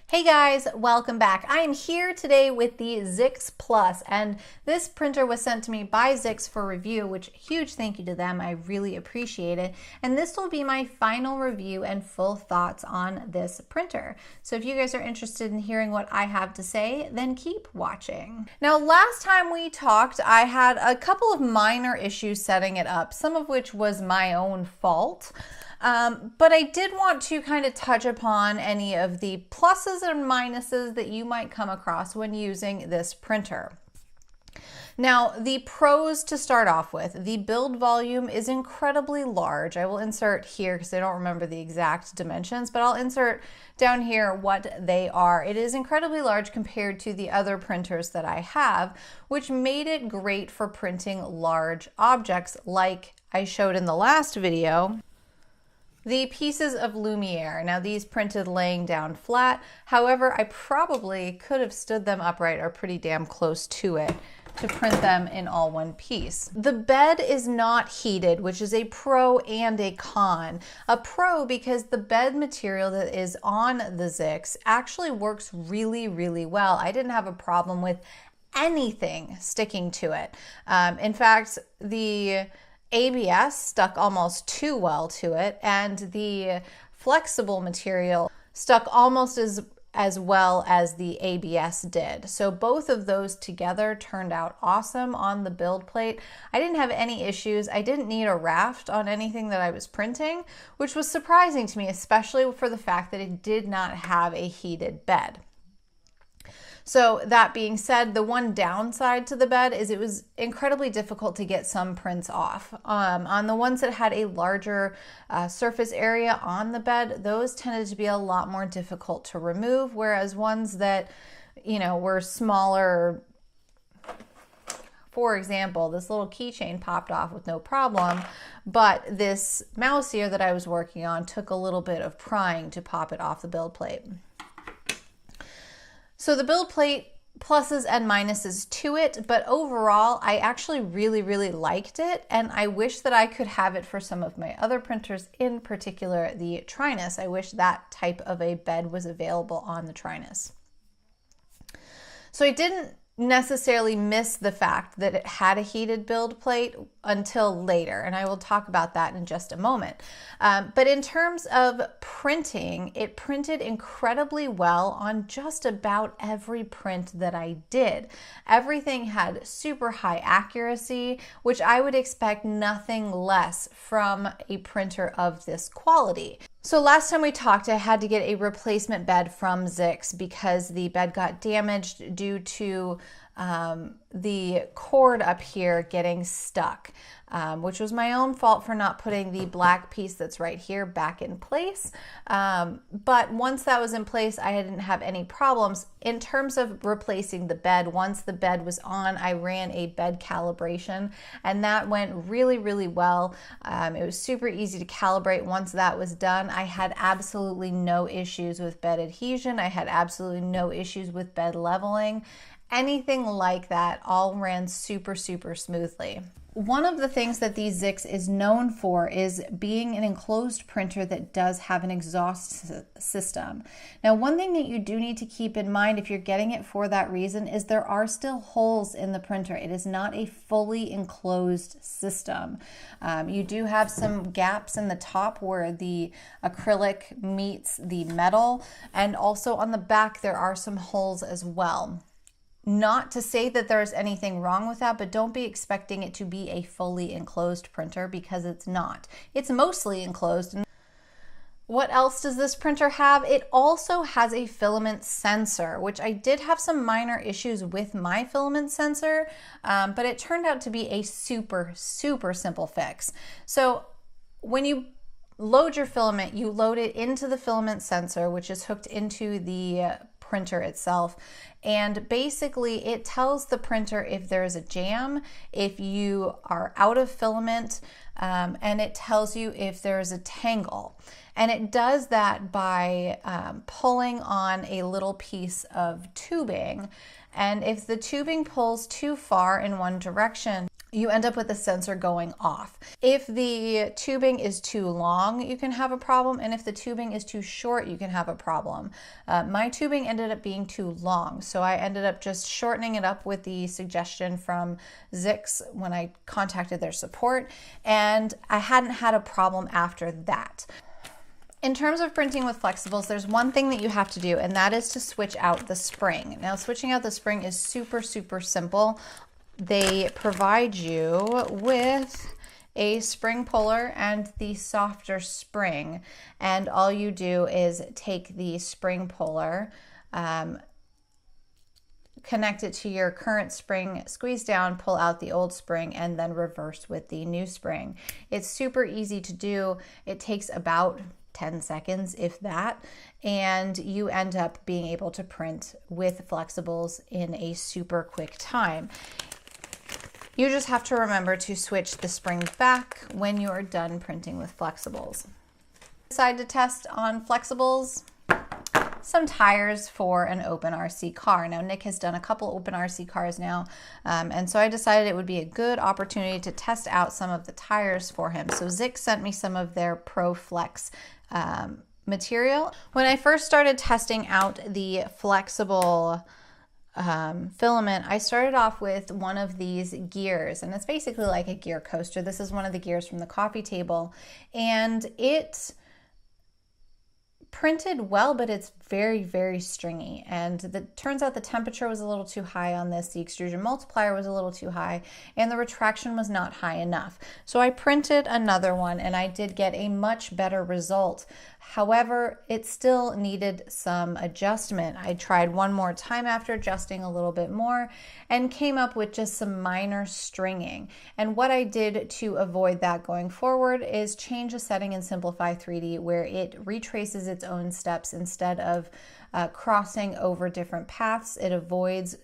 Hey guys, welcome back. I am here today with the ZYYX Plus, and this printer was sent to me by ZYYX for review, which huge thank you to them. I really appreciate it. And this will be my final review and full thoughts on this printer. So if you guys are interested in hearing what I have to say, then keep watching. Now, last time we talked, I had a couple of minor issues setting it up, some of which was my own fault. But I did want to kind of touch upon any of the pluses and minuses that you might come across when using this printer. Now, the pros to start off with, the build volume is incredibly large. I will insert here because I don't remember the exact dimensions, but I'll insert down here what they are. It is incredibly large compared to the other printers that I have, which made it great for printing large objects like I showed in the last video. The pieces of Lumiere. Now these printed laying down flat. However, I probably could have stood them upright or pretty damn close to it to print them in all one piece. The bed is not heated, which is a pro and a con. A pro because the bed material that is on the ZYYX actually works really, really well. I didn't have a problem with anything sticking to it. In fact, the ABS stuck almost too well to it, and the flexible material stuck almost as well as the ABS did. So both of those together turned out awesome on the build plate. I didn't have any issues. I didn't need a raft on anything that I was printing, which was surprising to me, especially for the fact that it did not have a heated bed. So that being said, the one downside to the bed is it was incredibly difficult to get some prints off. On the ones that had a larger surface area on the bed, those tended to be a lot more difficult to remove, whereas ones that, you know, were smaller, for example, this little keychain popped off with no problem, but this mouse here that I was working on took a little bit of prying to pop it off the build plate. So the build plate, pluses and minuses to it, but overall, I actually really, really liked it, and I wish that I could have it for some of my other printers, in particular the Trinus. I wish that type of a bed was available on the Trinus. So I didn't necessarily miss the fact that it had a heated build plate until later, and I will talk about that in just a moment. But in terms of printing, it printed incredibly well on just about every print that I did. Everything had super high accuracy, which I would expect nothing less from a printer of this quality. So last time we talked, I had to get a replacement bed from ZYYX because the bed got damaged due to the cord up here getting stuck, which was my own fault for not putting the black piece that's right here back in place. But once that was in place, I didn't have any problems. In terms of replacing the bed, once the bed was on, I ran a bed calibration, and that went really, really well. It was super easy to calibrate once that was done. I had absolutely no issues with bed adhesion. I had absolutely no issues with bed leveling. Anything like that all ran super, super smoothly. One of the things that the ZYYX is known for is being an enclosed printer that does have an exhaust system. Now, one thing that you do need to keep in mind if you're getting it for that reason is there are still holes in the printer. It is not a fully enclosed system. You do have some gaps in the top where the acrylic meets the metal, and also on the back there are some holes as well. Not to say that there's anything wrong with that, but don't be expecting it to be a fully enclosed printer because it's not. It's mostly enclosed. What else does this printer have? It also has a filament sensor, which I did have some minor issues with my filament sensor, but it turned out to be a super, super simple fix. So when you load your filament, you load it into the filament sensor, which is hooked into the printer itself, and basically it tells the printer if there's a jam, if you are out of filament, and it tells you if there's a tangle. And it does that by pulling on a little piece of tubing, and if the tubing pulls too far in one direction, you end up with the sensor going off. If the tubing is too long, you can have a problem, and if the tubing is too short, you can have a problem. My tubing ended up being too long, so I ended up just shortening it up with the suggestion from ZYYX when I contacted their support, and I hadn't had a problem after that. In terms of printing with flexibles, there's one thing that you have to do, and that is to switch out the spring. Now, switching out the spring is super, super simple. They provide you with a spring puller and the softer spring, and all you do is take the spring puller, connect it to your current spring, squeeze down, pull out the old spring, and then reverse with the new spring. It's super easy to do. It takes about 10 seconds, if that, and you end up being able to print with flexibles in a super quick time. You just have to remember to switch the spring back when you're done printing with flexibles. Decide to test on flexibles, some tires for an open RC car. Now, Nick has done a couple open RC cars now, and so I decided it would be a good opportunity to test out some of the tires for him. So ZYYX sent me some of their Pro Flex material. When I first started testing out the flexible filament, I started off with one of these gears, and it's basically like a gear coaster. This is one of the gears from the coffee table, and it printed well, but it's very, very stringy. And turns out the temperature was a little too high on this, the extrusion multiplier was a little too high, and the retraction was not high enough. So I printed another one, and I did get a much better result. However, it still needed some adjustment. I tried one more time after adjusting a little bit more and came up with just some minor stringing. And what I did to avoid that going forward is change a setting in Simplify 3D where it retraces its own steps instead of crossing over different paths. It avoids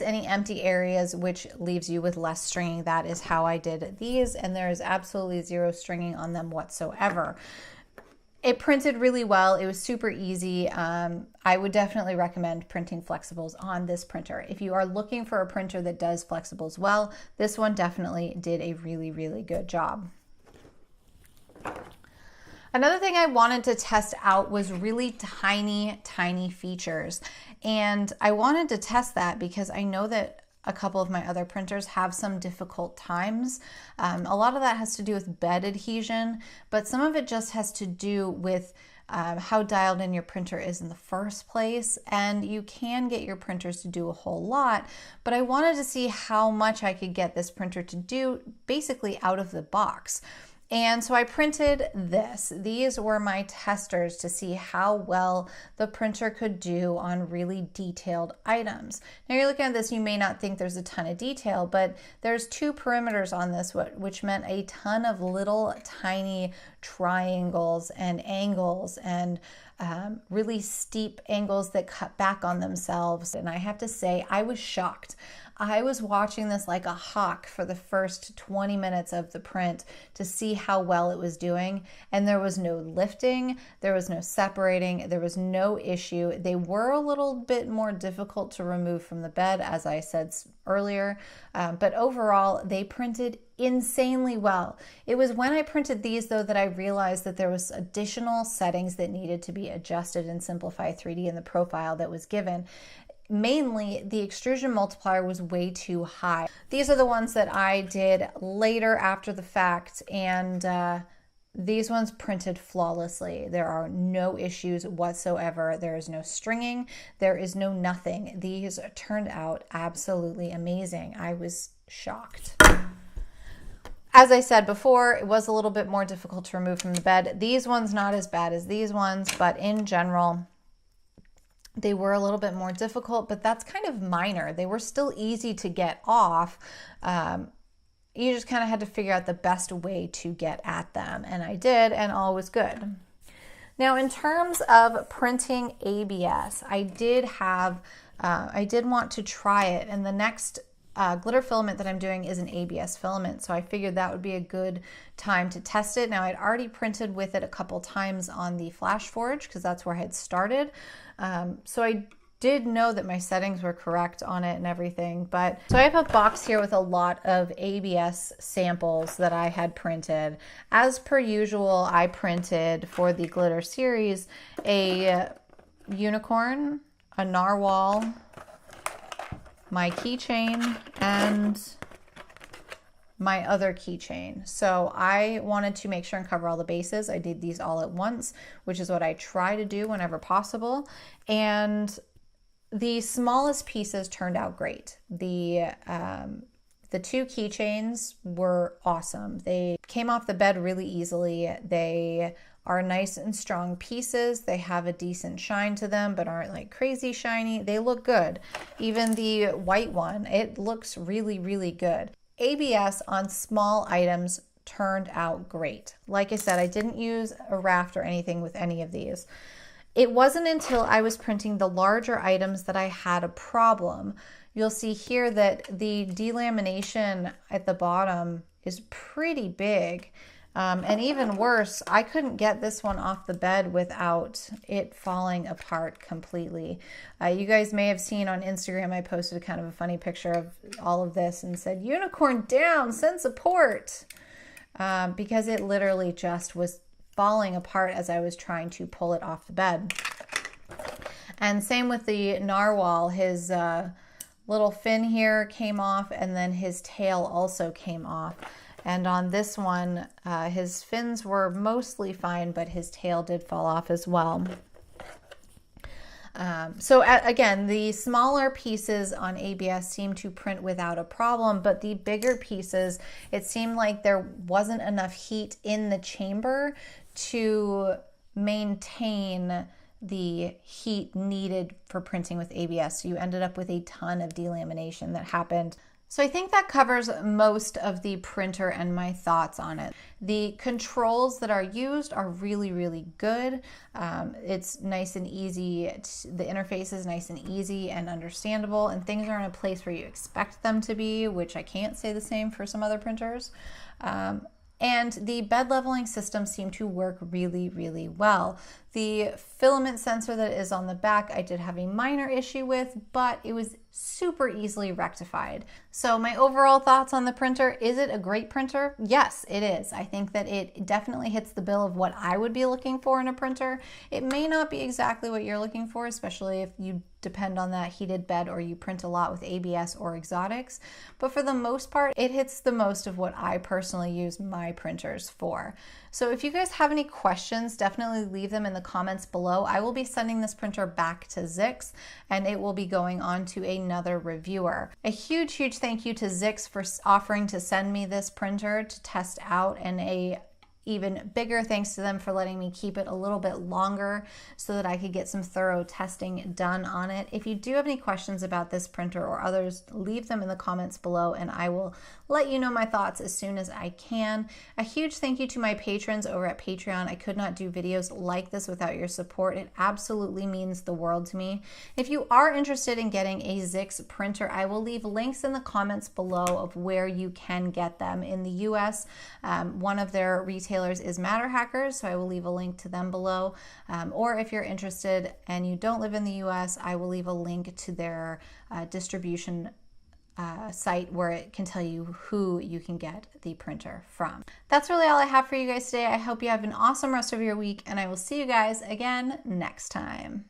any empty areas, which leaves you with less stringing. That is how I did these, and there is absolutely zero stringing on them whatsoever. It printed really well. It was super easy. I would definitely recommend printing flexibles on this printer. If you are looking for a printer that does flexibles well, this one definitely did a really, really good job. Another thing I wanted to test out was really tiny, tiny features. And I wanted to test that because I know that a couple of my other printers have some difficult times. A lot of that has to do with bed adhesion, but some of it just has to do with how dialed in your printer is in the first place. And you can get your printers to do a whole lot, but I wanted to see how much I could get this printer to do basically out of the box. And so I printed this. These were my testers to see how well the printer could do on really detailed items. Now you're looking at this, you may not think there's a ton of detail, but there's two perimeters on this, which meant a ton of little tiny triangles and angles and really steep angles that cut back on themselves. And I have to say, I was shocked. I was watching this like a hawk for the first 20 minutes of the print to see how well it was doing. And there was no lifting, there was no separating, there was no issue. They were a little bit more difficult to remove from the bed, as I said earlier, but overall they printed insanely well. It was when I printed these though that I realized that there was additional settings that needed to be adjusted in Simplify 3D in the profile that was given. Mainly, the extrusion multiplier was way too high. These are the ones that I did later after the fact, and these ones printed flawlessly. There are no issues whatsoever. There is no stringing. There is no nothing. These turned out absolutely amazing. I was shocked. As I said before, it was a little bit more difficult to remove from the bed. These ones not as bad as these ones, but in general, they were a little bit more difficult, but that's kind of minor. They were still easy to get off. You just kind of had to figure out the best way to get at them, and I did, and all was good. Now, in terms of printing ABS, I did want to try it, and the next glitter filament that I'm doing is an ABS filament, so I figured that would be a good time to test it. Now, I'd already printed with it a couple times on the Flash Forge because that's where I had started. So I did know that my settings were correct on it and everything. But so I have a box here with a lot of ABS samples that I had printed. As per usual, I printed for the glitter series a unicorn, a narwhal, my keychain, and my other keychain. So I wanted to make sure and cover all the bases. I did these all at once, which is what I try to do whenever possible. And the smallest pieces turned out great. The two keychains were awesome. They came off the bed really easily. They are nice and strong pieces. They have a decent shine to them, but aren't like crazy shiny. They look good. Even the white one, it looks really, really good. ABS on small items turned out great. Like I said, I didn't use a raft or anything with any of these. It wasn't until I was printing the larger items that I had a problem. You'll see here that the delamination at the bottom is pretty big. And even worse, I couldn't get this one off the bed without it falling apart completely. You guys may have seen on Instagram, I posted kind of a funny picture of all of this and said, "Unicorn down, send support," because it literally just was falling apart as I was trying to pull it off the bed. And same with the narwhal. His little fin here came off, and then his tail also came off. And on this one, his fins were mostly fine, but his tail did fall off as well. Again, the smaller pieces on ABS seem to print without a problem, but the bigger pieces, it seemed like there wasn't enough heat in the chamber to maintain the heat needed for printing with ABS. So you ended up with a ton of delamination that happened. So I think that covers most of the printer and my thoughts on it. The controls that are used are really, really good. It's nice and easy. The interface is nice and easy and understandable, and things are in a place where you expect them to be, which I can't say the same for some other printers. And the bed leveling system seemed to work really, really well. The filament sensor that is on the back, I did have a minor issue with, but it was super easily rectified. So my overall thoughts on the printer, is it a great printer? Yes, it is. I think that it definitely hits the bill of what I would be looking for in a printer. It may not be exactly what you're looking for, especially if you depend on that heated bed or you print a lot with ABS or exotics. But for the most part, it hits the most of what I personally use my printers for. So if you guys have any questions, definitely leave them in the comments below. I will be sending this printer back to ZYYX, and it will be going on to another reviewer. A huge, huge thank you to ZYYX for offering to send me this printer to test out, and a even bigger thanks to them for letting me keep it a little bit longer so that I could get some thorough testing done on it. If you do have any questions about this printer or others, leave them in the comments below and I will let you know my thoughts as soon as I can. A huge thank you to my patrons over at Patreon. I could not do videos like this without your support. It absolutely means the world to me. If you are interested in getting a ZYYX printer, I will leave links in the comments below of where you can get them. In the US, one of their retailers is Matter Hackers, so I will leave a link to them below. Or if you're interested and you don't live in the US, I will leave a link to their distribution site where it can tell you who you can get the printer from. That's really all I have for you guys today. I hope you have an awesome rest of your week, and I will see you guys again next time.